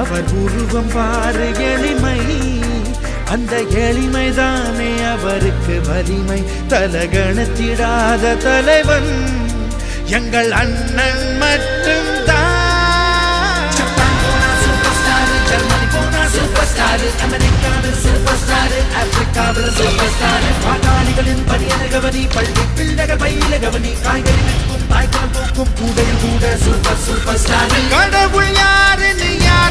அவர் உருவம் பாரு எளிமை, அந்த எளிமைதானே அவருக்கு வலிமை. தலகணத்திடாத தலைவன் எங்கள் அண்ணன் மட்டும் தான். ஜப்பான் போனா சூப்பர் ஸ்டார், ஜெர்மனி போனா சூப்பர் ஸ்டார், அமெரிக்காவில் சூப்பர் ஸ்டார், ஆப்பிரிக்காவில் சூப்பர் ஸ்டார். பாட்டாளிகளின் பணியன கவனி, பள்ளி பிள்ளைகள் பயில கவனி, காய்கறி விற்கும் தாய்க்கால் போக்கும் கூடையில் கூட சூப்பர் சூப்பர் ஸ்டார். கடவுள் யாருன்னு யார்